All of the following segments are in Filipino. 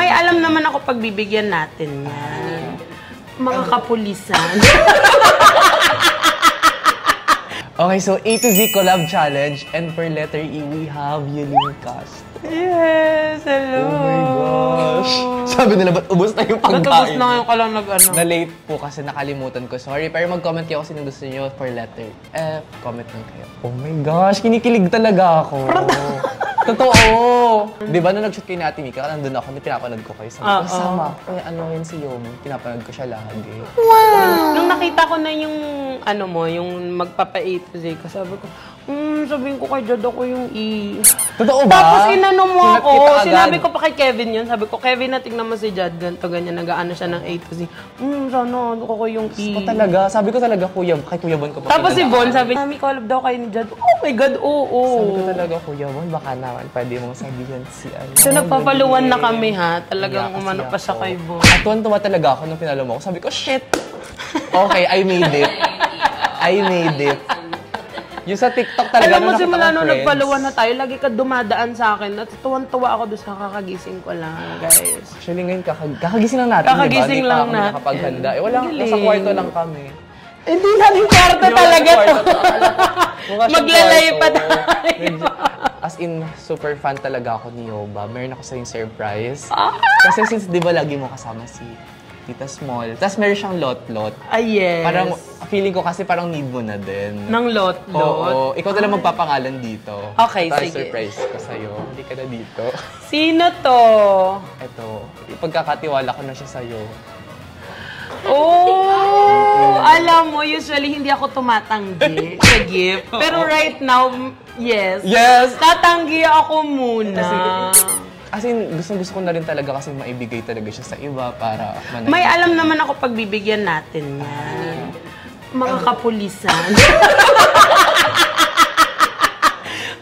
May alam naman ako pagbibigyan natin yan. Mga kapulisan. Okay, so A to Z collab challenge, and per letter E, we have Yulin Cast. Yes, hello. Oh my gosh. Sabi nila, ba't ubos na yung pagkain? Ba't ubos na ngayon ka lang nag-ano? Na-late po kasi nakalimutan ko. Sorry, pero mag-comment kayo kung sino gusto niyo per letter F. Comment lang kayo. Oh my gosh, kinikilig talaga ako. Totoo! Di ba nung nag-shoot kayo ni Ate Mika, nandun ako, pinapanood ko kayo. Sabi ko, sama. Ano yun si Yomi, pinapanood ko siya lagi. Wow! Nung nakita ko na yung, ano mo, yung magpapa-A to Z ko, sabi ko, sabihin ko kay Jad ako yung E. Totoo ba? Tapos inano mo ako, sinabi ko pa kay Kevin yun, sabi ko, Kevin, natignan mo si Jad, ganito, ganyan, nag-ano siya ng A to Z. Sana, ako ko yung E. Talaga, sabi ko talaga, kay Kuya Bon ko pa. Tapos si Bon, sabi, Mami, collab daw kayo ni Jad. Oh my God, oo. Sabi ko talaga, Kuya Bon, baka naman pwede mong sabihin si ano. So nagpapaluwan na kami ha, talagang umano pa siya kay Bon. At tuwan-tuwa talaga ako nung pinalo mo ako, sabi ko, shit! Okay, I made it. I made it. Yung sa TikTok talaga, alam mo, simula nung nagpaluwan na tayo, lagi ka dumadaan sa akin at tuwan-tuwa ako doon sa kakagising ko lang, guys. Actually, ngayon, kakagising lang natin, kakagising diba? lang natin. Nakapaghanda. Wala, nasa kwarto lang kami. Hindi natin kwarto talaga to. Maglalay pa tayo. As in, super fan talaga ako ni Yoba. Meron ako sa yung surprise. Kasi since, di ba, lagi mo kasama si Tita Small. Tapos meron siyang lot-lot. Yes. Parang, feeling ko kasi parang need mo na din. Ng lot-lot? Oo. Ikaw na lang magpapangalan dito. Okay, sige. surprise ko sa'yo. Hindi ka na dito. Sino to? Ito. Ipagkakatiwala ko na siya sa'yo. Oh! Alam mo, usually hindi ako tumatanggi sa gift. Pero right now, yes. Yes! Tatanggi ako muna. Kasi gusto ko na rin talaga kasi maibigay talaga siya sa iba para manahimik. May alam naman ako pagbibigyan natin yan. Mga kapulisan.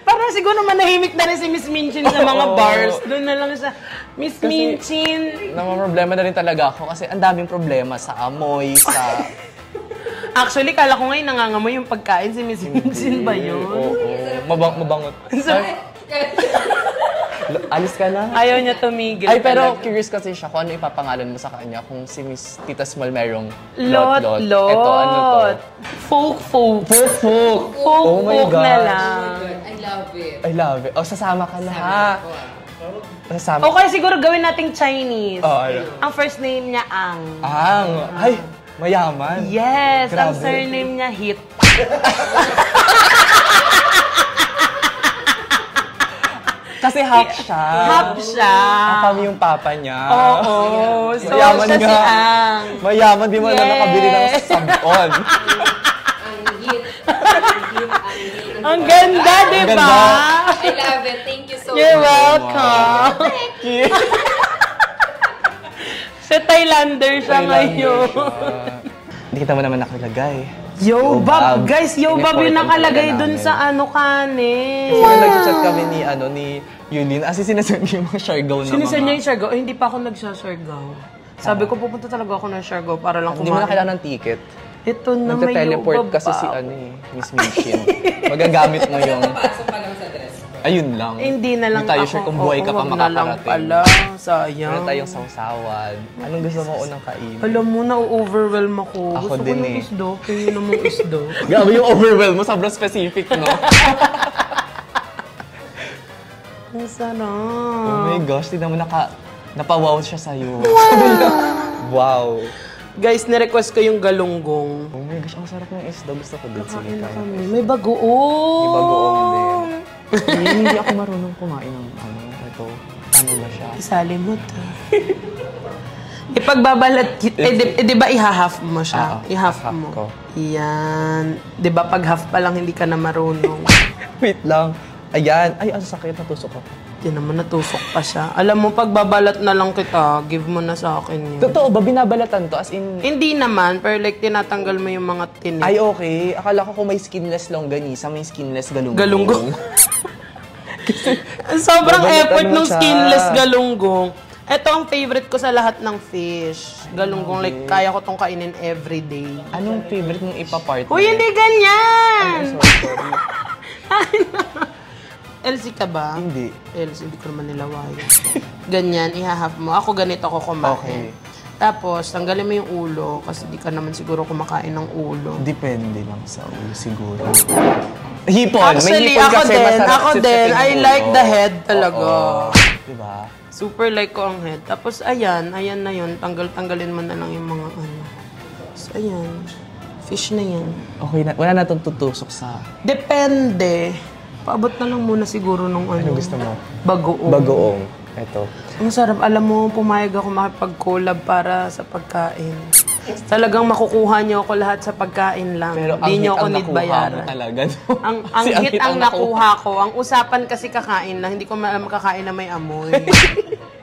Para siguro manahimik na rin si Miss Minchin sa mga bars. Doon na lang siya, Miss Minchin. Problema na rin talaga ako kasi ang daming problema sa amoy, sa... Actually, kala ko ngayon nangangamoy yung pagkain si Miss Minchin ba yun? Oo. Mabangot. Alis ka na? Ayaw niya tumigil. Ay, pero curious kasi siya kung ano ipapangalan mo sa kanya kung si Miss Tita Small merong lot-lot. Ito, ano to? Folk. Oh my God. Na lang. I love it. Oh, sasama ka na ha. Sasama. Okay, siguro gawin nating Chinese. Oh, ano? Ang first name niya Ang. Ang. Ay, mayaman. Yes, grabe. ang surname niya Hit. Kasi half siya. Half siya. Kami yung papa niya. Oo. So, mayaman siya nga. si Ang. Mayaman, di mo na nakabili ng sabon. Ang ganda, di ba? I love it. Thank you so much. You're welcome. Thank you. Sa Thailander siya ngayon. Hindi kita mo naman nakalagay. Yobab! Guys, Yobab yung nakalagay dun sa ano kanin. Kasi nung nag-chat kami ni Yulin, as in sinasend niya yung mga Siargao na mga... Sinasend niya yung Siargao? Eh, hindi pa ako nagsa-Siargao. Sabi ko, pupunta talaga ako ng Siargao para lang kumain. Hindi mo na kailangan ng ticket. Ito na may Nagte-teleport Yobab kasi pa. si Miss Minchin. Magagamit mo yung... Pasok pa lang sa dress. Ayun lang. Hindi na lang Hindi tayo sure kung buhay ka pa makakarating. Pala. Sayang. Meron tayong sawsawan. Anong gusto mo unang kainin? Alam mo na, overwhelm ako. Ako Gusto din ko yung isdo. Kaya na mong isdo. Grabe yung overwhelm mo. Sobrang specific, no? Ang sarap. Oh my gosh, tignan mo napawaw siya sa'yo. Wow. Guys, nirequest ko yung galunggong. Oh my gosh, ang sarap ng isda. Gusto ko din. Kakain Sige, na kaya. kami. May bagoong. May bagoong din. Hindi ako marunong kumain ng ito. Paano ba siya? Isali mo to. Ipagbabalat kita. Di ba i-half mo siya? I-half mo. Ko. Yan. Di ba pag half pa lang hindi ka na marunong? Wait lang. Ayan. Ay, ang sakit. Natusok ako. Di naman natusok pa siya. Alam mo, pagbabalat na lang kita, give mo na sa akin yun. Totoo ba? Binabalatan to? As in... Hindi naman, pero like tinatanggal mo yung mga tinik. Ay, okay. Akala ko kung may skinless longganisa, may skinless galunggong. Galunggong. Sobrang effort ng skinless galunggong. Ito ang favorite ko sa lahat ng fish. Galunggong, like, kaya ko tong kainin everyday. Anong favorite mong ipa-party? Uy, hindi ganyan! Sorry. LC ka ba? Hindi. LC, hindi ko naman nilawayan. ganyan, ihahap mo. Ako ganito ako kumain. Okay. Tapos, tanggalin mo yung ulo kasi di ka naman siguro kumakain ng ulo. Depende lang sa ulo siguro. Hipon! Actually, may hipon ako kasi din, masarap ako sipsipin din. yung I ulo. like the head talaga. Oo. Diba? Super like ko ang head. Tapos, ayan na yun. Tanggalin mo na lang yung mga ano. So, ayan. Fish na yan. Okay na, wala na itong tutusok sa... Depende. Paabot na lang muna siguro nung ano. Ano gusto mo? Bagoong. Bagoong. Ito. Ang sarap. Alam mo, pumayag ako makipag-collab para sa pagkain. Talagang makukuha niyo ako lahat sa pagkain lang. Pero ang Di niyo hit ako ang nakuha mo nidbayaran. talaga. No? Ang hit ang nakuha ko. Ang usapan kasi kakain lang. Hindi ko makakain na may amoy.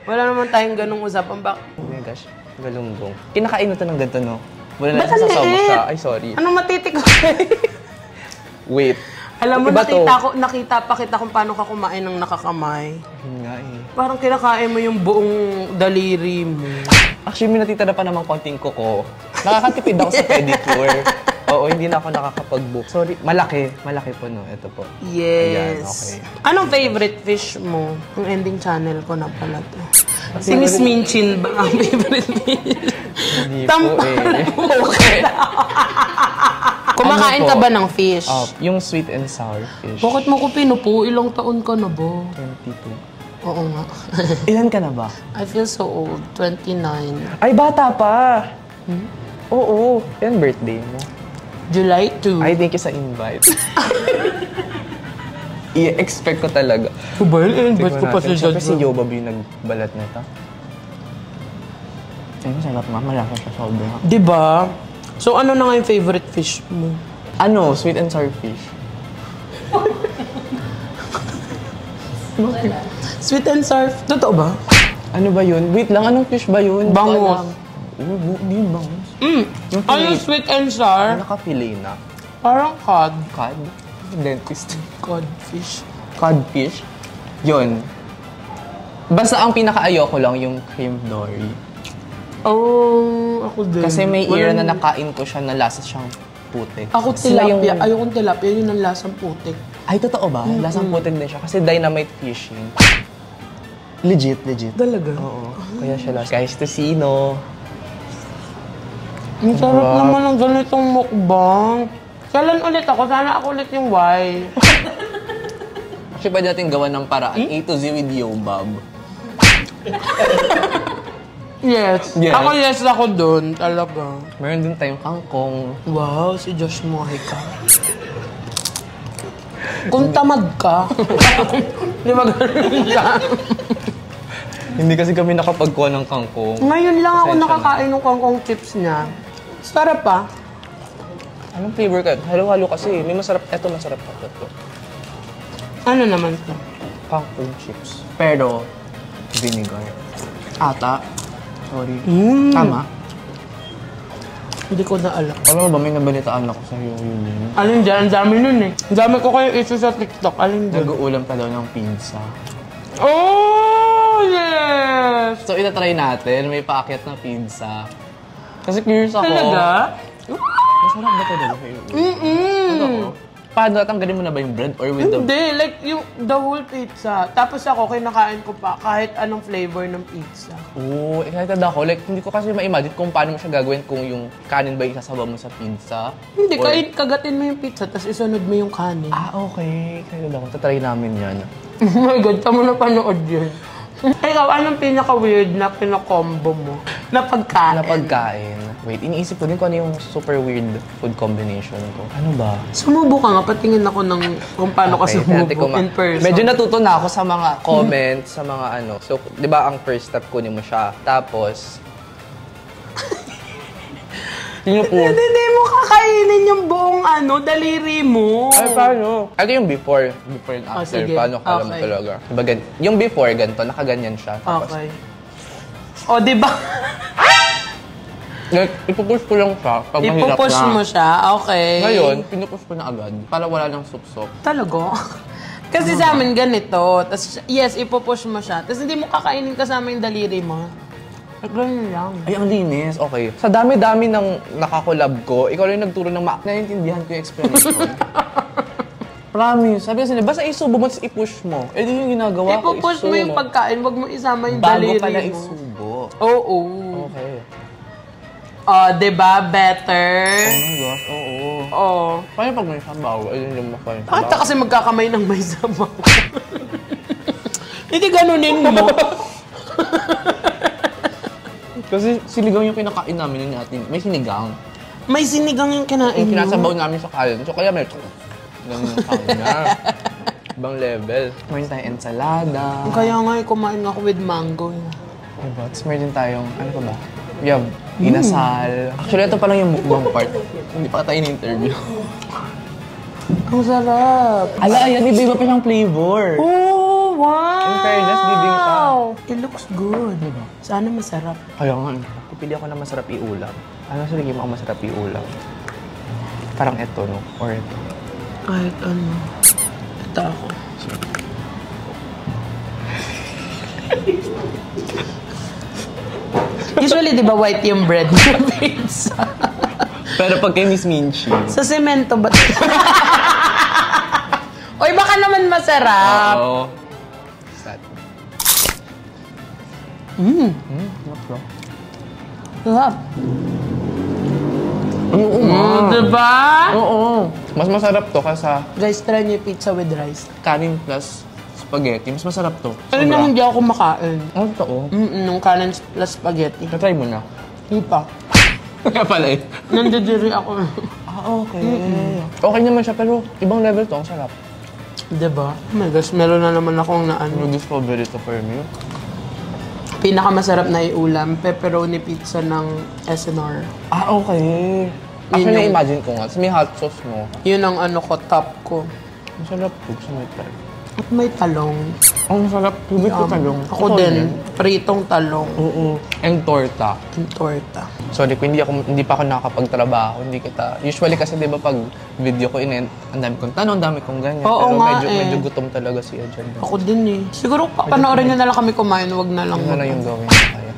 Wala naman tayong ganung usapan. Oh my gosh, galunggong. Kinakain na ito ng ganito, no? Wala na Ba't ang sasabog liit? siya. Ay, sorry. Ano matitik ko? Wait. Alam mo, Iba to. nakita pa kita kung paano ka kumain ng nakakamay. Yun nga eh. Parang kinakain mo yung buong daliri mo. Actually, may natitira pa namang konting kuko. Nakakatipid ako sa pedicure. Oo, hindi na ako nakakapag-book. Sorry, malaki. Malaki po, no? Ito po. Yes. Ayan, okay. Anong favorite fish mo? Ang ending channel ko na pala to. Si Miss Minchin ba ang favorite fish? Hindi po eh. Okay. Kumakain Ano ka po? ba ng fish? Yung sweet and sour fish. Bakit mo ko pinupo? Ilang taon ka na ba? 22. Oo nga. Ilan ka na ba? I feel so old. 29. Ay, bata pa! Oo. Yan birthday mo. July 2. Ay, thank you sa invite. I-expect ko talaga. Invite ko pa si Siyempre si Judge. Yobab yung nagbalat nito. Ay, masarap nga. Malasa siya sobra. Diba? So, ano na nga yung favorite fish mo? Ano? Sweet and sour fish. Sweet and sour. Totoo ba? Ano ba yun? Wait lang, anong fish ba yun? Bangus. Hindi yung bangus. Yung Ano yung sweet and sour? Naka-fillet na. Parang cod. Cod? Dentist. Codfish. Codfish? Yun. Basta ang pinaka-ayoko lang yung cream dory. Oh, ako din. Kasi may era na Walang- nakain ko siya na lasa siyang putik. Ako Sila tilapia. Ayokong tilapia. Yun ang lasang putik. Ay, totoo ba? Lasang putik din siya. Kasi dynamite fishing. Legit. Talaga? Oo. Kaya siya lasa. Guys, tocino. Ang sarap naman ng ganitong mukbang. Kailan ulit ako? Sana ako ulit yung why. Actually, pwede natin gawa ng paraan. A to Z with Yobab. Yes. Yes. Ako yes ako dun. Talaga. Meron din tayong kangkong. Wow, si Josh Mohay ka. Kung tamad ka. Di ba ganun lang? Hindi kasi kami nakapagkuha ng kangkong. Ngayon lang ako Pasensya nakakain ng kangkong chips niya. Sarap pa. Anong flavor ka? Halo-halo kasi. May masarap. Eto masarap pa ito. Ano naman to? Kangkong chips. Pero, vinegar. Ata. Sorry. Tama. Hindi ko na alam. Alam mo ba, may nabalitaan ako sa'yo yun. Alin dyan? Ang dami nun eh. Ang dami ko kayo issue sa TikTok. Alin dyan? Nag-uulam pa daw ng pizza. Oh, yes! So, itatry natin. May paakyat na pizza. Kasi curious ako. Talaga? Masarap ba ito daw? Totoo. Paano? Tanggalin mo na ba yung bread or with the... Hindi, like yung the whole pizza. Tapos ako, kinakain ko pa kahit anong flavor ng pizza. Oo, excited ako. Like, hindi ko kasi ma-imagine kung paano mo siya gagawin kung yung kanin ba isasabaw mo sa pizza. Hindi, Or- kagatin mo yung pizza, tapos isunod mo yung kanin. Ah, okay. Excited ako. Tatry namin yan. Oh my God, tamo na panood yun. Ikaw, anong pinaka-weird na pinakombo mo? Na pagkain? Na pagkain. Wait, iniisip ko din kung ano yung super weird food combination ko. Ano ba? Sumubo ka nga, patingin ako ng kung paano ka tingnan sumubo ko in person. Medyo natuto na ako sa mga comments, sa mga ano. So, di ba ang first step, kunin mo siya. Tapos, Hindi mo kakainin yung buong daliri mo. Ay, paano? Ito yung before. Before and Oh, after. sige. Paano ka alam Okay. talaga? Diba, yung before, ganito, nakaganyan siya. Tapos, Okay. O, di ba? like, ipupush ko lang siya pag mahirap na. Ipupush mo siya, okay. Ngayon, pinupush ko na agad para wala nang sup-sup. Talaga? Kasi sa amin ganito. Tapos, yes, ipupush mo siya. Tapos hindi mo kakainin kasama yung daliri mo. Like, ganyan lang. Ay, ang linis. Okay. Sa dami-dami ng nakakolab ko, ikaw lang yung nagturo ng naiintindihan ko yung explanation. Promise. Sabi kasi, basta isubo mo, tapos i-push mo. Eh, di yung ginagawa ko, Ipupush mo yung pagkain, wag mo isama yung bago daliri pala mo. isubo. Oo. Okay. Diba? Better? Oh my gosh, oo. Oo. Paano pag may sabaw? Ayun yung makain. Bakit ka kasi magkakamay ng may sabaw? Hindi ganunin mo. Kasi sinigang yung kinakain namin ni Ate. May sinigang. May sinigang yung kinain Yung mo. kinasabaw namin sa kalan. So kaya may ganun yung sound niya. Ibang level. Meron tayong ensalada. Kaya nga, kumain ako with mango. Diba? Tapos meron din tayong, ano pa ba? We have inasal. Actually, ito pa lang yung mukbang part. Hindi pa tayo in-interview. Ang sarap. Ala, ayan, iba pa siyang flavor. Oh, wow! In fairness, bibing siya. It looks good. Diba? Sana masarap. Kaya nga, pipili ako na masarap iulam. Ano sa lagi mo ako masarap iulam? Parang ito, no? Or ito. Kahit ano. Ito ako. Usually, di ba white yung bread ng pizza? Pero pag kay Miss Minchi. Sa semento ba? Oy, baka naman masarap. Oo. Sad. Sarap. Oo nga. Diba? Oo. Mas masarap to kasa Guys, try niyo yung pizza with rice. kanin plus spaghetti. Mas masarap to. Pero na hindi ako makain. Oh, totoo. Nung kanin plus spaghetti. Na-try mo na. Hindi pa. Kaya pala eh. Nandidiri ako. Okay. Okay naman siya, pero ibang level to. Ang sarap. Diba? Oh my gosh, meron na naman akong naano. discover ito for me. Pinakamasarap na iulam, pepperoni pizza ng SNR. Okay. Yun Actually, yung- na-imagine ko nga. Tapos may hot sauce mo. Yun ang ano ko, top ko. Ang sarap po. Gusto mo ito. At may talong. Ang sarap. Tubig ko talong. Ako din, pritong talong. Oo. And torta. Yung torta. Sorry kung hindi pa ako nakakapagtrabaho, hindi kita... Usually kasi di ba pag video ko ang dami kong tanong, ang dami kong ganyan. Oo pero nga medyo gutom talaga si Adjan. Ako din eh. Siguro panoorin nyo na lang kami kumain, wag na lang. Ano na yung gawin na kaya?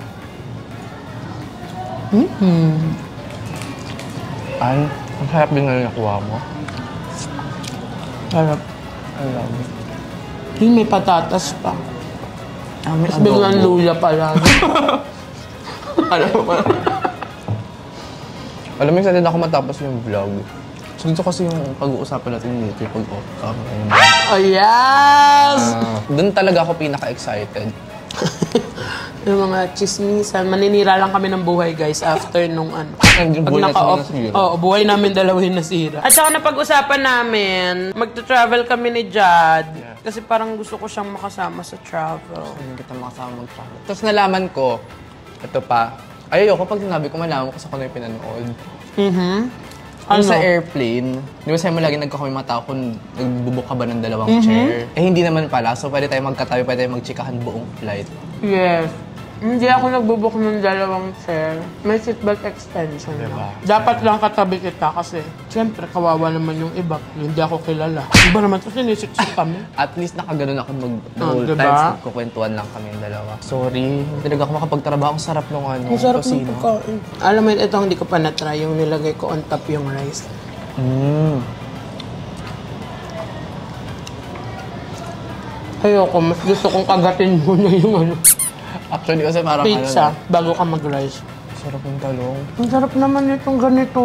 Ay, ang sarap din na nakuha mo. Sarap. I love it. Yung may patatas pa. May Tapos biglang luya pala. Alam mo ba? Alam mo, excited ako matapos yung vlog. So dito kasi yung pag-uusapan natin dito, yung pag-off-cam. Oh yes! Doon talaga ako pinaka-excited. Yung mga chismisan. Maninira lang kami ng buhay guys after nung ano. And yung buhay natin naka-off. nasira. Oo, buhay namin dalawa yung nasira. At saka napag-usapan namin, magta-travel kami ni Jad. Yeah. Kasi parang gusto ko siyang makasama sa travel. Hindi kita makasama mag-travel. Tapos nalaman ko, ito pa, ayoko pag sinabi ko, malaman ko sa kung ano yung pinanood. Ano? Sa airplane, di ba sa'yo mo lagi nagkakamay mga tao kung nagbubuk ka ba ng dalawang chair? Eh hindi naman pala, so pwede tayo magkatabi, pwede tayo magchikahan buong flight. Yes. Hindi ako nagbubuk ng dalawang chair. May seatbelt extension Diba? lang. Dapat lang katabi kita kasi siyempre kawawa naman yung iba. Hindi ako kilala. Iba naman kasi sinisiksik kami. At least nakaganon ako the whole diba? time, nagkukwentuhan lang kami yung dalawa. Sorry, hindi talaga ako makapagtrabaho. Ang sarap nung ano, Ang sarap ng tocino. pagkain. Alam mo yun, ito hindi ko pa na-try. Yung nilagay ko on top yung rice. Ayoko, mas gusto kong kagatin muna yung ano, Actually, kasi parang pizza ano, bago ka mag-rice. sarap yung talong. Ang sarap naman itong ganito.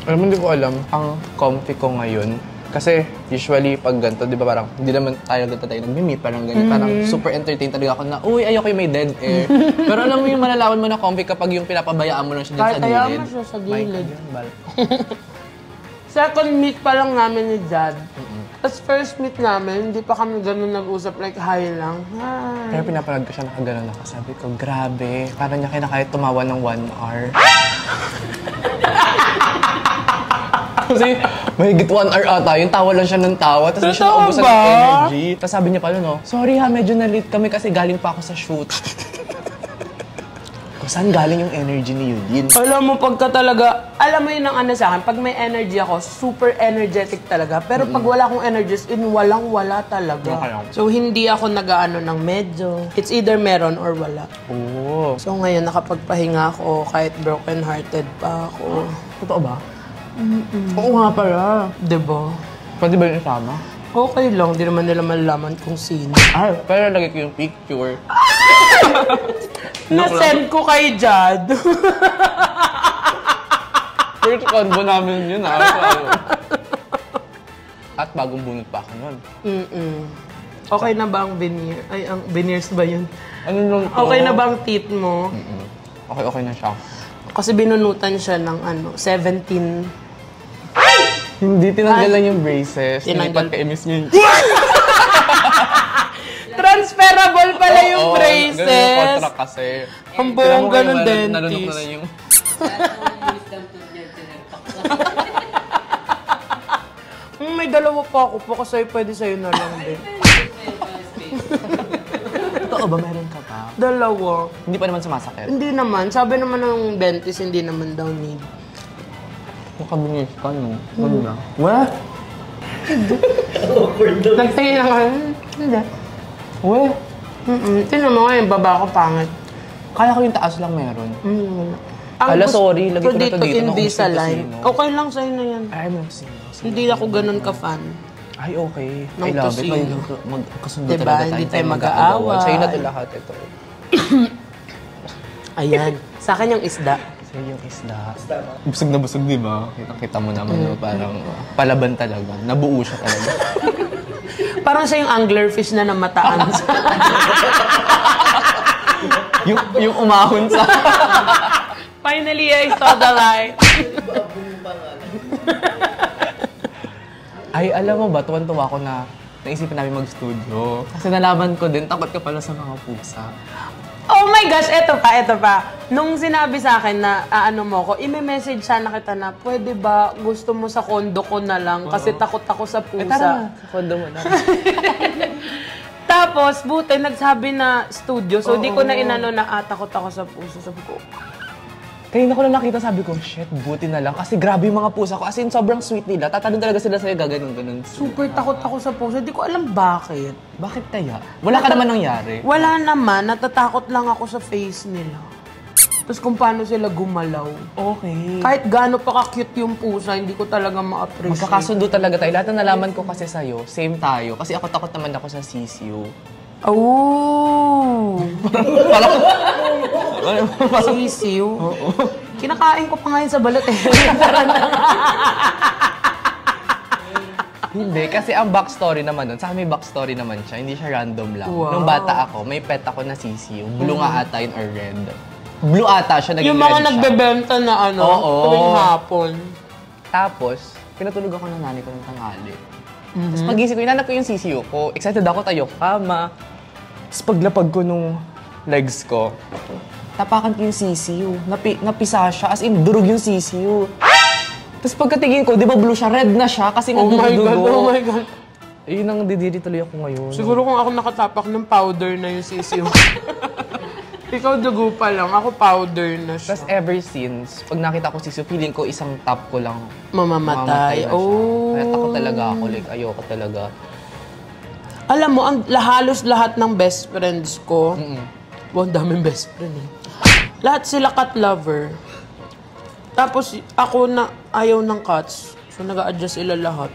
Alam mo, hindi ko alam, ang comfy ko ngayon. Kasi usually pag ganito, di ba parang hindi naman tayo nag-meet, parang ganyan. Parang super entertained talaga ako na, uy, ayoko yung may dead air. Pero alam mo yung malalaman mo na comfy kapag yung pinapabayaan mo lang siya dyan Kahit sa gilid. ayaw mo siya sa gilid. Bal. Second meet pa lang namin ni Jad. Tapos first meet namin, hindi pa kami ganun nag-usap, like hi lang. Hi. Pero pinapanood ko siya nakaganon ako. Sabi ko, grabe, parang niya kinakaya tumawa ng 1 hour. Kasi mahigit 1 hour ata, yung tawa lang siya ng tawa, tapos hindi siya Totoo naubusan ba? ng energy. Tapos sabi niya pala, no, sorry ha, medyo na-late kami kasi galing pa ako sa shoot. Kung saan galing yung energy ni Yudin? Alam mo, pagka talaga, alam mo yun ang ano sa akin, pag may energy ako, super energetic talaga. Pero pag wala akong energy, walang-wala talaga. Okay lang. So, hindi ako nag-ano ng medyo. It's either meron or wala. Oo. So, ngayon, nakapagpahinga ako, kahit broken-hearted pa ako. Totoo ba? Oo nga pala. Diba? Pwede ba yung isama? Okay lang, di naman nila malalaman kung sino. Ah, pero lagay ko yung picture. Na-send ko kay Jad. First combo namin yun, ah. At bagong bunot pa ako nun. Okay na ba ang veneer? Ay, ang veneers ba yun? Ano nung to? Okay na ba ang teeth mo? Okay na siya. Kasi binunutan siya ng 17. Hindi, tinanggal lang yung braces. Tinanggal. Nilipat ka imis niya. Transferable pala yung Oo, ganun yung braces. contract kasi. Ang buong ganun Nalunok na dentist. na yung... Wisdom tooth niya, tinarpak na. May dalawa pa ako po kasi pwede sa'yo na lang din. Totoo ba meron ka pa? Dalawa. Hindi pa naman sumasakit. Hindi naman. Sabi naman ng dentist, hindi naman daw need. Makabinis ka, no? Ganda. Weh? Nagtingin lang ako. Hindi. Weh? Tingnan mo nga yung baba ko pangit. Kala ko yung taas lang meron. Ala, sorry. Lagi ko na to dito. Invisalign. Naubos yung Okay lang sa'yo na yan. Ay, merci. Hindi ako ganun ka-fan. Ay, okay. Ng I love it. tosino. Magkasundo Diba? talaga tayo. Hindi tayo mag-aaway. Sa'yo na ito lahat ito. Ayan. Sa akin yung isda. Sa'yo yung isda. Busog na busog, di ba? Kita mo naman, no? Parang palaban talaga. Nabuo siya talaga. Parang siya yung anglerfish na namataan. yung umahon sa... Finally, I saw the light. Ay, alam mo ba, tuwan-tuwa ko na naisipan namin mag-studio. Kasi nalaman ko din, takot ka pala sa mga pusa. Oh my gosh, eto pa. Nung sinabi sa akin na ano mo ko, ime-message sana kita na, pwede ba gusto mo sa kondo ko na lang kasi takot ako sa pusa. Tara na, sa kondo mo na. Tapos, buti, nagsabi na studio. So, di ko na inano na, takot ako sa pusa. Sabi ko, Kaya na ko lang nakita, sabi ko, shit, buti na lang. Kasi grabe yung mga pusa ko. As in, sobrang sweet nila. Tatanong talaga sila sa'yo, gaganon-ganon. super takot ako sa pusa. Di ko alam bakit. Bakit kaya? Wala ka naman nangyari. Wala naman, natatakot lang ako sa face nila. Tapos kung paano sila gumalaw. Okay. Kahit gaano pa ka-cute yung pusa, hindi ko talaga ma-appreciate. Magkakasundo talaga tayo. Lahat na nalaman ko kasi sa'yo, same tayo. Kasi ako takot naman ako sa sisiu. Oh! Sisiw? Oo. Kinakain ko pa ngayon sa balat eh. Hindi, kasi ang backstory naman nun, sa akin may backstory naman siya, hindi siya random lang. Wow. Nung bata ako, may pet ako na sisiu. Blue nga ata yun or red. Blue ata siya, naging Yung mga red siya. nagbebenta na ano, Oo. tuwing hapon. Tapos, pinatulog ako ng nanay ko ng tanghali. Tapos pagising ko, inanap ko yung sisiu ko. Excited ako, tayo kama. Tapos paglapag ko nung legs ko, tapakan ko yung sisiu. Napisa siya, as in, durog yung sisiu. Tapos pagkatingin ko, di ba blue siya, red na siya kasi nga Oh my God, dugo. oh my God. Ayun ang didiri tuloy ako ngayon. Siguro kung ako nakatapak ng powder na yung sisiw. Ikaw dugo pa lang, ako powder na siya. Tapos ever since, pag nakita ko sisiu, feeling ko isang tap ko lang Mamamatay. na siya. Oh. Kaya takot talaga ako, like ayoko talaga. Alam mo, halos lahat ng best friends ko, wow, ang daming best friend eh. Lahat sila cat lover. Tapos ako na ayaw ng cats. So nag-a-adjust sila lahat.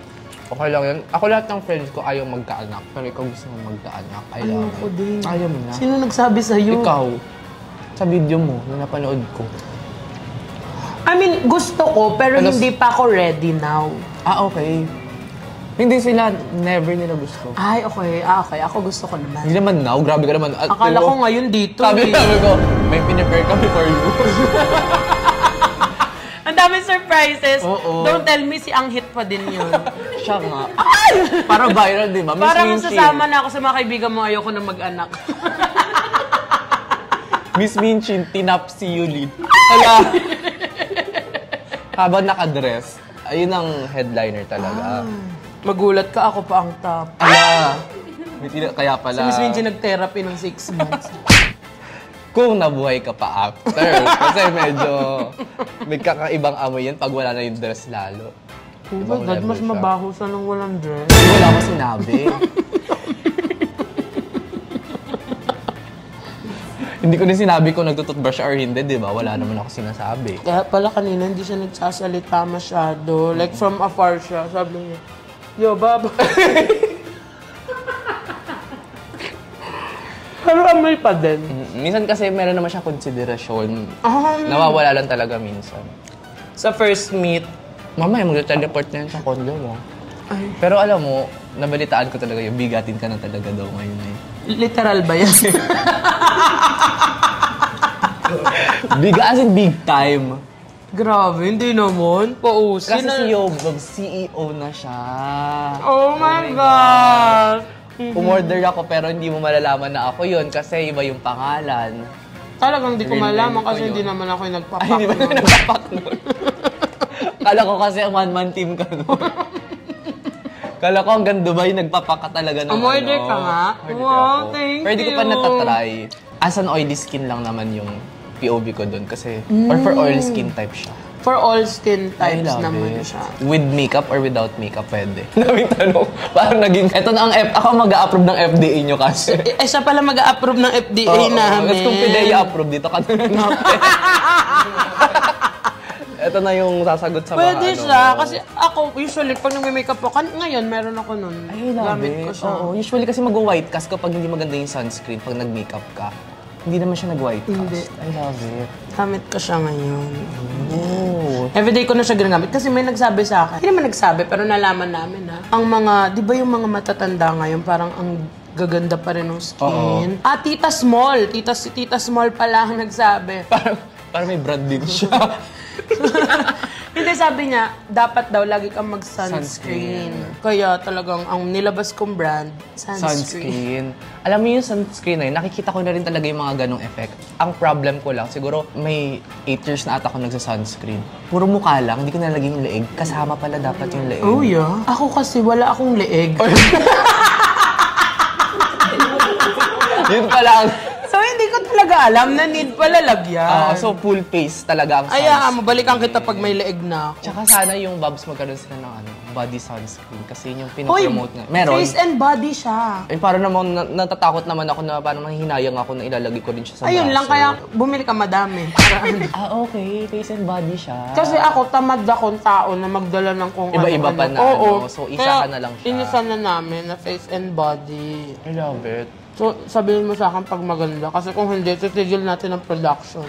Okay lang yan. Ako lahat ng friends ko ayaw magkaanak. Pero ikaw gusto mo magkaanak. Ayoko din. Ayaw mo na. Sino nagsabi sa'yo? Ikaw. Sa video mo, na napanood ko. I mean, gusto ko, pero Ano- hindi pa ako ready now. Ah, okay. Hindi sila, never nila gusto. Ay, okay. Okay. Ako gusto ko naman. Hindi naman now, grabe ka naman. At, Akala ko ngayon dito. Sabi eh. ko, may pinipare kami for you. Ang daming surprises. Oo. Don't tell me si Anghit pa din yun. Siya nga. Para viral, di ba? Miss Parang Minchin. sasama na ako sa mga kaibigan mo, ayoko na mag-anak. Miss Minchin, tinap si Yulin. Hala. Habang nakadress, ayun ang headliner talaga. Magulat ka, ako pa ang top. Ala. Kaya Si pala. Miss Minji nag-therapy ng 6 months. Kung nabuhay ka pa after. Kasi medyo may kakaibang amoy yan pag wala na yung dress lalo. Oh my Ibang God, level mas siya. mabaho siya nang walang dress. Hindi, wala ko sinabi. Hindi ko din sinabi kung nagtututbrush or hindi, di ba? Wala naman ako sinasabi. Kaya pala kanina hindi siya nagsasalita masyado. Like from afar siya, sabi niya, yo, baba. parang may pa din. Minsan kasi meron naman siyang konsiderasyon. Ah. Nawawala lang talaga minsan. Sa first meet, mamaya mag-teleport na yan sa condo mo. Ay. Pero alam mo, nabalitaan ko talaga yung bigatin ka na talaga daw ngayon eh. Literal ba yan? Big as in big time. Grabe, hindi naman. Pausin Kasi si Yobob, CEO na siya. Oh my God! Umorder ako pero hindi mo malalaman na ako yun kasi iba yung pangalan. Talagang hindi ko Real malaman name ko kasi yun. hindi naman ako yung nagpapak. Ay, hindi ba nun. nagpapak nun? Kala ko kasi ang one-man team ka nun. Kala ko hanggang Dubai nagpapak ka talaga ng Umorder ka nga? Order Wow, ako. thank Pero di ko pa you. natatry. As an oily skin lang naman yung POV ko dun kasi, or for oily skin type siya. For all skin I types love naman it. siya. With makeup or without makeup, pwede. Daming tanong. Parang naging, eto na ang ako mag-a-approve ng FDA nyo kasi. Siya pala mag-a-approve ng FDA namin. Kasi kung PDEA approve dito ka na natin. Ito na yung sasagot sa Pwede mga siya. Kasi ako, usually, pag nag-makeup ako, ngayon, meron ako nun. Ay, love Gamit it. ko siya. Oo, usually kasi mag-white cast kapag hindi maganda yung sunscreen pag nag-makeup ka. Hindi naman siya nag-white cast. Hindi. I love it. Gamit ko siya ngayon. Oh. Everyday ko na siya ginagamit. Kasi may nagsabi sa akin. Hindi naman nagsabi, pero nalaman namin na. Ang mga, di ba yung mga matatanda ngayon, parang ang gaganda pa rin ng skin. Oo. Tita Small. Tita Small pala ang nagsabi. Parang may brand din siya. Hindi, sabi niya, dapat daw lagi kang mag-sunscreen. Kaya talagang ang nilabas kong brand, sunscreen. Alam mo yung sunscreen na yun, nakikita ko na rin talaga yung mga ganong effect. Ang problem ko lang, siguro may 8 years na ata ako nagsa-sunscreen. Puro mukha lang, hindi ko nalagay yung leeg. Kasama pala dapat yung leeg. Oh, yeah? Ako kasi wala akong leeg. Yun pala ang... So, hindi ko talaga alam na need pala lagyan. So full face talaga ang Ay, mabalikan kita pag may leeg na ako. Tsaka sana yung Bobs magkaroon sila ng body sunscreen kasi yun yung pinapromote nga. Meron. Face and body siya. Eh, parang naman, natatakot naman ako na parang nanghihinayang ako na ilalagay ko rin siya sa Ayun braso. lang, kaya bumili ka madami. Para ano. Okay. Face and body siya. Kasi ako, tamad akong tao na magdala ng kung Iba-iba pa na, Oo. so isa Kaya ka na lang siya. inisa na namin na face and body. I love it. So, sabihin mo sa akin pag maganda. Kasi kung hindi, titigil natin ang production.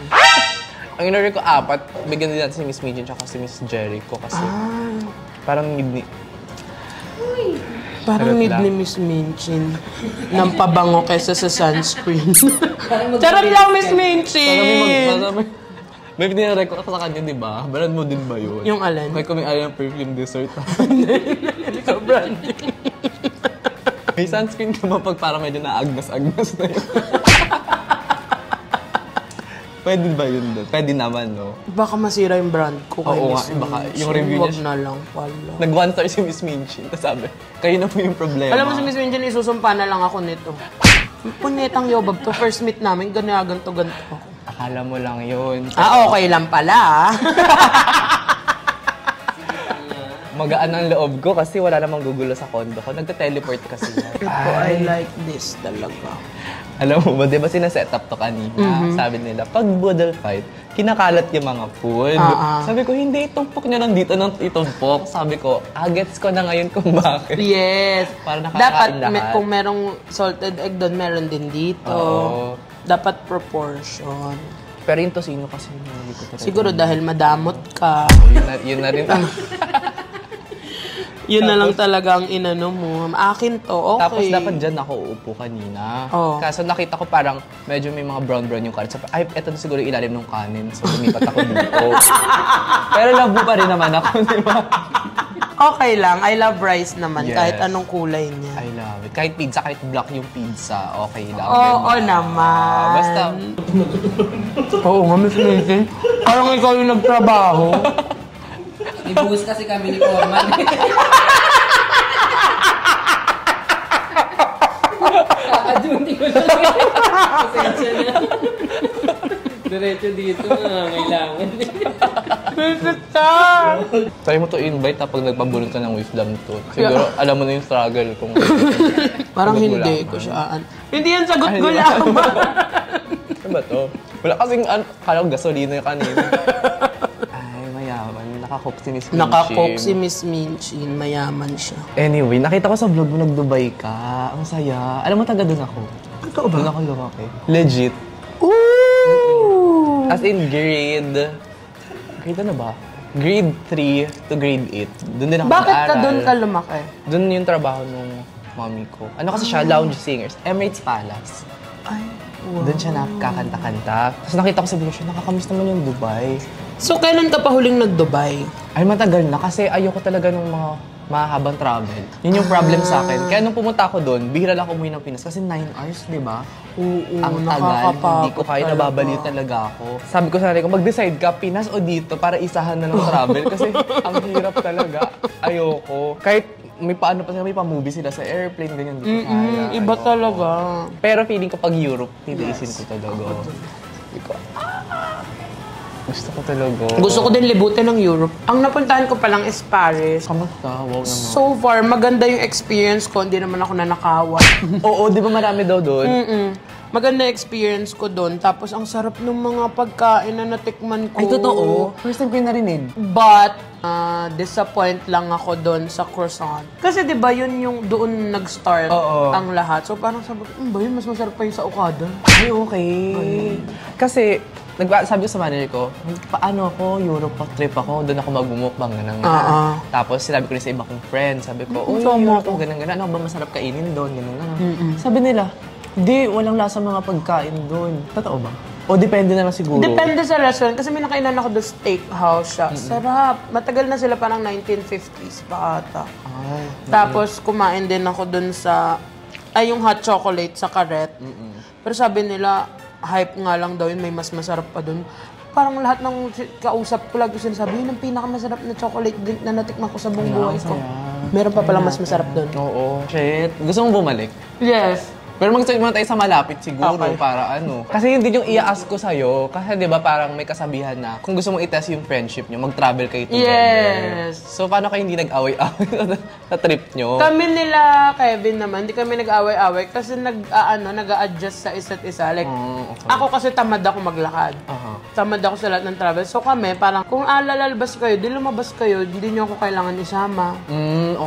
Ang in-order ko 4, bigyan din natin si Miss Mijin tsaka si Miss Jericho kasi parang Parang Sarap need lang. ni Miss Minchin ng pabango kesa sa sunscreen. Charot lang, Miss Minchin! May pinirek ko sa kanya, di ba? Brand mo din ba yun? Yung alin? May kuming ayaw perfume dessert. Ikaw, branding. May sunscreen ka ba pag parang medyo na-agnas-agnas na yun? Pwede ba yun doon? Pwede naman, no? Baka masira yung brand ko kay Oo Miss nga, baka Minchin. yung review Wag niya na lang pala. Nag-1 star si Miss Minchin. Tapos sabi, kayo na po yung problema. Alam mo si Miss Minchin, isusumpa na lang ako nito. Punetang Yobob to. First meet namin, ganito ako. Akala mo lang yun. Okay lang pala. Magaan ang loob ko kasi wala namang gugulo sa condo ko. Nagte-teleport kasi yan. Ito, I like this talaga. Alam mo ba, di ba sinaset up to kanina? Sabi nila, pag boodle fight, kinakalat yung mga food. Sabi ko, hindi, itumpok nyo lang dito ng itumpok. Sabi ko, gets ko na ngayon kung bakit. Yes. Para nakakain Dapat, lahat. kung merong salted egg doon, meron din dito. Oo. Dapat proportion. Pero yung tocino kasi, hindi ko talaga. Siguro dahil madamot ka. Yun na rin. Yun na lang talaga ang inano mo. Akin to, okay. Tapos dapat dyan ako uupo kanina. Oo. Kaso nakita ko parang medyo may mga brown-brown yung kanin. Sabi, ay, eto na siguro yung ilalim ng kanin. So lumipat ako dito. Pero love mo pa rin naman ako, di ba? Okay lang. I love rice naman. Yes. Kahit anong kulay niya. I love it. Kahit pizza, kahit black yung pizza, okay lang. Oo Diba? naman. Basta, Oo nga, Miss Mason. Parang ikaw yung nagtrabaho. Ibuhos kasi kami ni Foreman. Kaka-duty ko lang. Pasensya na. Diretso dito na, kailangan. try mo to invite pag nagpabulot ka ng wisdom tooth. Siguro, alam mo na yung struggle kung... Parang Sagot hindi gulaman. ko siya. Hindi yan sagot Ay, ko hindi lang. Ano ba to? Wala kasing, kala ko gasolina yung kanina. Ay, mayaman. Nakakook si Miss Minchin. Nakakook si Miss Minchin. Mayaman siya. Anyway, nakita ko sa vlog mo nag-Dubai ka. Ang saya. Alam mo, taga doon ako. Totoo ba? Doon ako lumaki. Legit. Ooh! As in grade ano ba? Grade 3 to grade 8. Doon din ako Bakit ka nag-aral. doon ka lumaki? Doon yung trabaho ng mommy ko. Ano kasi siya, lounge singers. Emirates Palace. Ay, wow. Doon siya nakakanta-kanta. Tapos nakita ko sa video siya, nakakamiss naman yung Dubai. So, kailan ka pa huling nag-Dubai? Ay, matagal na kasi ayoko talaga ng mga mahabang travel. Yun yung problem sa akin. Kaya nung pumunta ako doon, bihira lang ako umuwi ng Pinas. Kasi 9 hours, di ba? Oo, Ang tagal, hindi ko kaya, nababaliw talaga ako. Sabi ko sa nanay ko, mag-decide ka, Pinas o dito para isahan na ng travel. Kasi ang hirap talaga. Ayoko. Kahit may paano pa sila, may pa-movie sila sa airplane, ganyan, hindi ko kaya. Iba Ayoko. talaga. Pero feeling ko pag Europe, titiisin ko talaga. Hindi ko, gusto ko talaga. Gusto ko din libutin ng Europe. Ang napuntahan ko pa lang is Paris. Kamusta? Wow naman. So far, maganda yung experience ko. Hindi naman ako nanakawan. Oo, di ba marami daw doon? Maganda yung experience ko doon. Tapos, ang sarap ng mga pagkain na natikman ko. Ay, totoo? First time ko yung narinig. But, disappoint lang ako doon sa croissant. Kasi di ba yun yung doon nag-start Oo. ang lahat. So parang sabi ko, ba yun? Mas masarap pa yung sa Okada. Ay, okay. Kasi, sabi ko sa manager ko, paano ako, Europe trip ako, doon ako magmumukbang, ganun. Tapos sinabi ko rin sa iba kong friend, sabi ko, Europe ako, ganun. Ano ba masarap kainin doon, ganun. Sabi nila, di, walang lasa mga pagkain doon. Totoo ba? O depende na lang siguro? Depende sa restaurant. Kasi may nakainan ako doon steakhouse siya. Sarap. Matagal na sila, parang 1950s pa ata. Tapos kumain din ako doon sa, yung hot chocolate sa karet. Pero sabi nila, hype nga lang daw yun, may mas masarap pa doon. Parang lahat ng kausap ko lagi sinasabi, yun ang pinakamasarap na chocolate drink na natikman ko sa buong buhay ko. Meron pa palang mas masarap doon. Oo. Shit. Gusto mong bumalik? Yes. Pero mag-start muna tayo sa malapit siguro Okay. para ano. Kasi yun din yung i-ask ko sa'yo. Kasi di ba parang may kasabihan na kung gusto mong i-test yung friendship nyo, mag-travel kayo together. Yes. So paano kayo hindi nag-away-away sa trip nyo? Kami nila, Kevin naman, hindi kami nag-away-away kasi nag-a-adjust sa isa't isa. Like, okay. ako kasi tamad ako maglakad. Tamad ako sa lahat ng travel. So kami, parang kung lalabas kayo, di lumabas kayo, hindi nyo ako kailangan isama.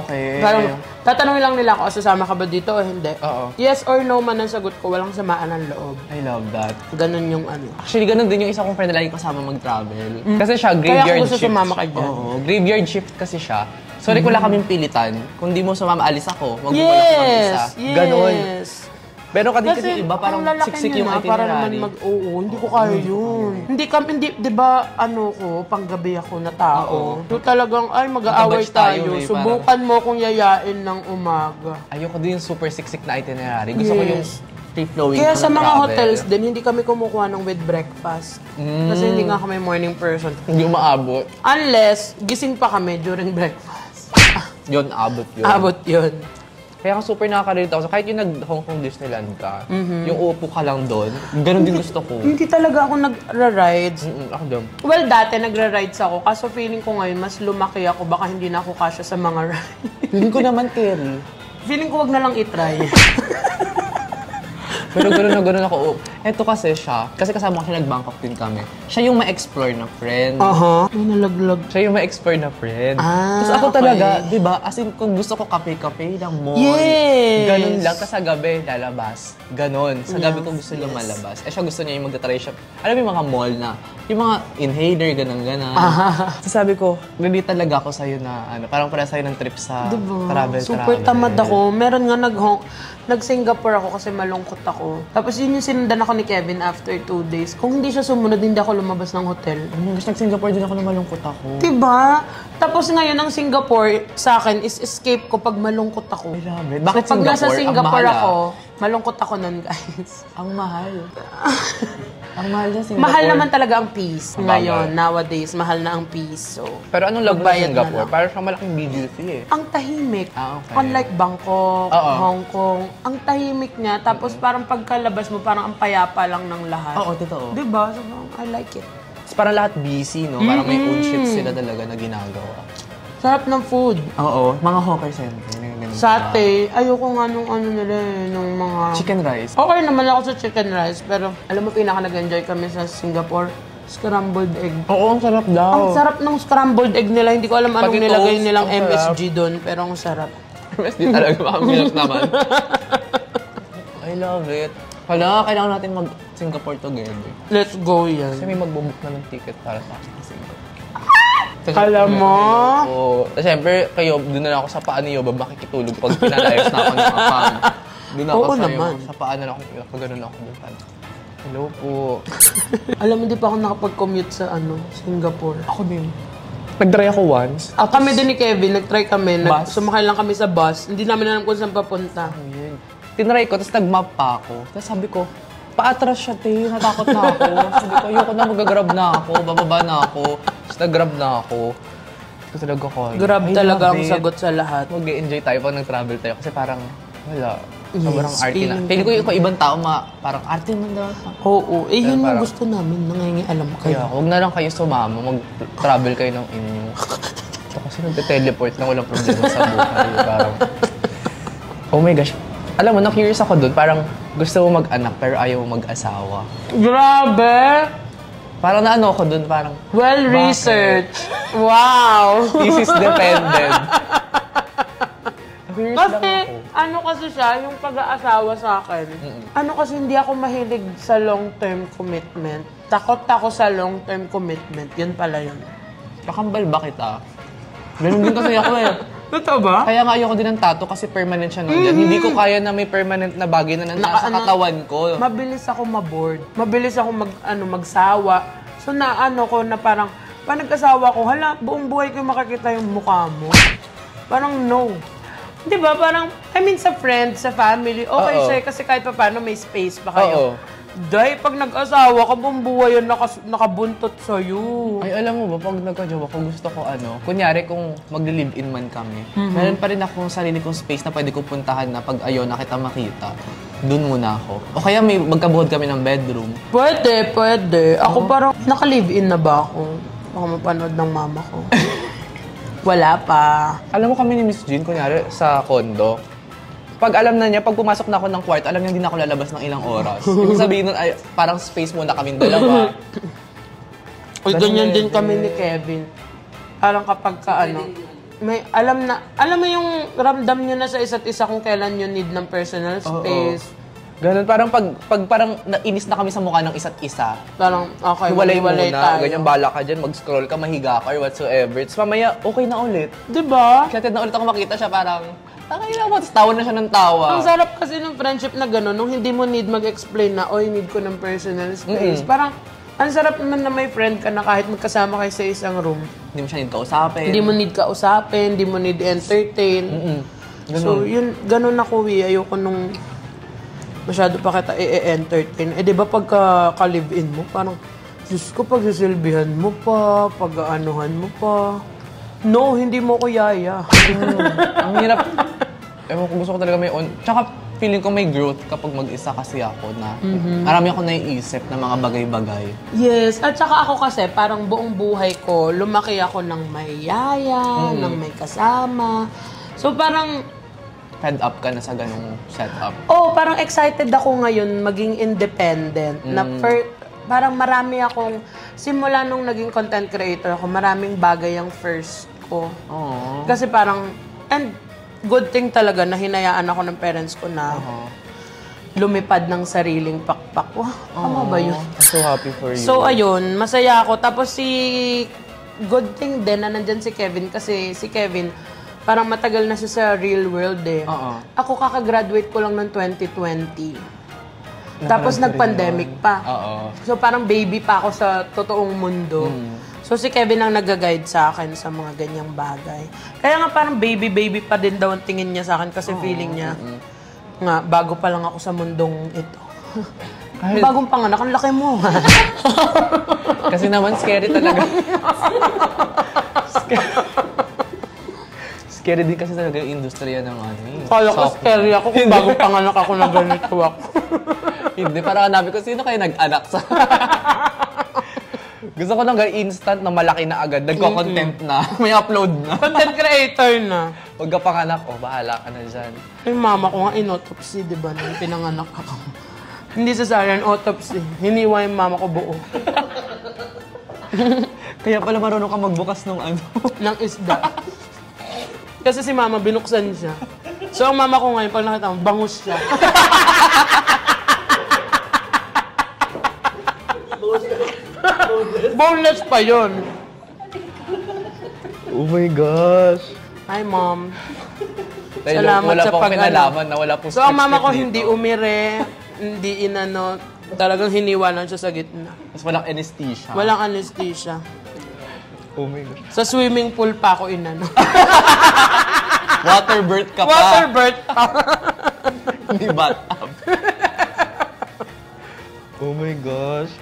Okay. Parang, tatanungin lang nila ako, sasama ka ba dito o hindi? Oo. Yes or no man ang sagot ko, walang samaan ng loob. I love that. Ganun yung ano. Actually, ganun din yung isa kong friend na lagi kasama mag-travel. Kasi siya, graveyard Kaya ako gusto shift. sumama ka dyan. Oo, graveyard shift kasi siya. Sorry, wala kaming pilitan. Kung di mo sumama, alis ako. Wag mo wala ako mag-isa. Ganun. Pero kasi iba, parang siksik yung itinerary. Para naman hindi ko kaya yun. Hindi, di ba, ko, panggabi ako na tao. So talagang, mag-aaway Magka-batch tayo tayo. eh, Subukan mo kung yayain ng umaga. Ayoko din yung super siksik na itinerary. Gusto ko yung free-flowing Kaya sa na mga travel. hotels din, hindi kami kumukuha ng with breakfast. Kasi hindi nga kami morning person. Hindi umaabot. Unless, gising pa kami during breakfast. Yun, abot yun. Abot yun. Kaya ako super nakaka-relate ako. So, kahit yung nag-Hong Kong Disneyland ka, yung uupo ka lang doon, ganun din gusto ko. Hindi talaga ako nagra-rides. Ako doon. Well, dati nagra-rides ako. Kaso feeling ko ngayon, mas lumaki ako. Baka hindi na ako kasya sa mga rides. Feeling ko naman, Terry. Feeling ko wag na lang itry. Pero gano'n ako. Eto kasi siya, kasi kasama ko siya nag-Bangkok din kami. Siya yung ma-explore na friend. May nalaglag. Siya yung ma-explore na friend. Tapos ako okay. talaga, di ba, as in kung gusto ko kape-kape ng mall. Yes! Ganun lang, kasi sa gabi, lalabas. Ganon. Sa gabi ko gusto lumalabas. Eh siya gusto niya yung magta-try siya. Alam mo yung mga mall na, yung mga inhaler, ganun-ganon. So sabi ko, relate talaga ako sa'yo na, parang para sa'yo ng trip sa travel. Super tamad ako. Meron nga nag-Singapore ako kasi malungkot ako. Tapos yun yung sinundan ako ni Kevin after 2 days. Kung hindi siya sumunod, hindi ako lumabas ng hotel. Gusto nag-Singapore din ako na malungkot ako. Diba? Tapos ngayon, ang Singapore sa akin is escape ko pag malungkot ako. I love it. Bakit So, pag nasa Singapore? Singapore Ang mahal, ako, malungkot ako nun, guys. Ang mahal. Ang mahal na Singapore. Mahal naman talaga ang peace. Ang Ngayon, bagay. nowadays, mahal na ang peace. So, Pero anong love ng magbayad na Singapore? lang. Parang siyang malaking BGC eh. ang tahimik. Okay. Unlike Bangkok, Oo. Hong Kong, ang tahimik niya. Tapos parang pagkalabas mo, parang ang payapa lang ng lahat. Oo, totoo. Diba? So, I like it. Tapos parang lahat busy, no? Parang may own shit sila talaga na ginagawa. Sarap ng food. Oo, mga hawker center. Sate, ayoko nga nung nila nung mga... Chicken rice. Okay naman ako sa chicken rice, pero alam mo, pinaka nag-enjoy kami sa Singapore, scrambled egg. Oo, ang sarap daw. Ang sarap ng scrambled egg nila. Hindi ko alam anong Pati nilagay toast, nilang ang MSG doon, pero ang sarap. Mas di talaga makamilak naman. I love it. Hala, kailangan natin mag-Singapore together. Let's go yan. Kasi may magbubook na ng ticket para sa Singapore. Alam mo? Oo. Siyempre, kayo, doon na lang ako sa paa ni Yoba makikitulog pag pinalayos na ako ng apang. Doon ako Oo sa'yo. naman. Sa paa na lang ako, pag gano'n ako doon. Hello po. Alam mo, di pa ako nakapag-commute sa Singapore. Ako din. Nag-try ako once. Kami din ni Kevin, nag-try kami. Bus? Sumakay lang kami sa bus. Hindi namin alam kung saan papunta. Ayun. Tinry ko, tapos nag-map pa ako. Tapos sabi ko, paatras siya, te. Natakot na ako. Sabi ko, ayoko na, mag-grab na ako. Bababa na ako. Tapos nag-grab na ako. Ito talaga ko. Grab talaga ang sagot sa lahat. Mag-enjoy tayo pag nag-travel tayo. Kasi parang, wala. Yes, Sobrang arty na. feeling Feeling ko yung ibang tao, parang arty man daw. Oo. Yun yung parang- gusto namin. Nangingialam kayo. Kaya, huwag na lang kayo sumama. Mag-travel kayo ng inyo. Ito kasi nag-teleport na walang problema sa buhay. Parang, oh my gosh. Alam mo, na-curious ako doon. Parang gusto mo mag-anak pero ayaw mo mag-asawa. Grabe! Parang naano ako doon, parang Well-researched. Wow! thesis dependent. Curious lang Kasi, ako. kasi siya, yung pag-aasawa sa akin, kasi hindi ako mahilig sa long-term commitment. Takot ako sa long-term commitment. Yun pala yun. Kakambal ba kita? Ganun din kasi ako eh. Totoo ba? Kaya nga ayoko din ng tattoo kasi permanent siya nandiyan. Hindi ko kaya na may permanent na bagay na nasa katawan ko. Mabilis ako ma-bored. Mabilis ako magsawa. So ko na parang, pag nag-asawa ko, hala, buong buhay ko makakita yung mukha mo. Parang no. Di ba? Parang, sa friends, sa family, okay Oo. siya kasi kahit pa paano may space pa kayo. Oo. Dahil pag nag-asawa ka, buong buhay yun nakabuntot sa'yo. Ay, alam mo ba, pag nagka-jowa ko, gusto ko kunyari kung mag-live-in man kami, meron pa rin akong sarili kong space na pwede kong puntahan na pag ayaw na kita makita, doon muna ako. O kaya may magkabuhod kami ng bedroom. Pwede. Ako parang, naka-live-in na ba ako? Baka mapanood ng mama ko. Wala pa. Alam mo kami ni Miss Jean, kunyari, sa condo, pag alam na niya, pag pumasok na ako ng kwarto, alam niya hindi na ako lalabas ng ilang oras. Ibig sabihin nun, ay, parang space muna kaming dalawa. Uy, ganyan din kami ni Kevin. Parang kapag may alam mo yung ramdam nyo na sa isa't isa kung kailan you need ng personal space. Ganun, parang pag parang nainis na kami sa mukha ng isa't isa. Parang, okay, Hiwalay wala muna, ganyan bala ka dyan, mag-scroll ka, mahiga ka or whatsoever. Tapos mamaya, okay na ulit. Diba? Kaya na ulit ako makita siya parang, takay na mo, tapos tawa na siya ng tawa. Ang sarap kasi ng friendship na gano'n, nung hindi mo need mag-explain na, oy, need ko ng personal space. Parang, ang sarap naman na may friend ka na kahit magkasama kayo sa isang room. Hindi mo siya need kausapin. Hindi mo need kausapin, hindi mo need entertain. So, yun, gano'n ako ayoko nung masyado pa kita i-entertain. Di ba pagka ka-live-in mo, parang, Diyos ko, pagsisilbihan mo pa, pag-aanuhan mo pa. No, hindi mo ko yaya. Ang hirap. Ewan ko, gusto ko talaga may Tsaka feeling ko may growth kapag mag-isa kasi ako na marami ako naiisip na mga bagay-bagay. Yes, at saka ako kasi parang buong buhay ko, lumaki ako ng may yaya, ng may kasama. So parang, Fed up ka na sa ganung setup. parang excited ako ngayon maging independent. Na parang marami akong, simula nung naging content creator ako, maraming bagay ang first ko. Kasi parang, and good thing talaga na hinayaan ako ng parents ko na lumipad ng sariling pakpak. Wow, tama ba yun? I'm so happy for you. So, ayun, masaya ako. Tapos good thing din na nandyan si Kevin kasi si Kevin, parang matagal na siya sa real world eh. Ako kakagraduate ko lang ng 2020. Tapos nag-pandemic pa. So parang baby pa ako sa totoong mundo. So si Kevin ang nag-guide sa akin sa mga ganyang bagay. Kaya nga parang baby pa din daw ang tingin niya sa akin kasi feeling niya nga bago pa lang ako sa mundong ito. Bagong panganak, ang laki mo. Kasi naman scary talaga. Scary din kasi talaga yung industriya ng Kala ko scary ako kung bagong panganak ako na ganito ako. Hindi, parang hanapin ko, sino kayo nag-anak sa... Gusto ko nang instant na malaki na agad, nagko-content na, may upload na. Content creator na. Huwag ka panganak, bahala ka na dyan. Yung mama ko nga in-autopsy, di ba, nung pinanganak ako. Hindi cesarean, autopsy. Hiniwa yung mama ko buo. Kaya pala marunong ka magbukas ng ng isda. Kasi si mama, binuksan siya. So, ang mama ko ngayon, pag nakita mo, bangus siya. Boneless pa yun. Oh my gosh. Hi, Mom. Dahil Salamat wala sa pong pag-ano. pinalaman na wala pong So, ang mama ko dito. hindi umire, hindi inano, talagang hiniwalan siya sa gitna. Tapos walang anesthesia. Walang anesthesia. Oh my gosh. Sa swimming pool pa ako inano. Water birth ka pa. Water birth pa. Hindi bathtub. Oh my gosh.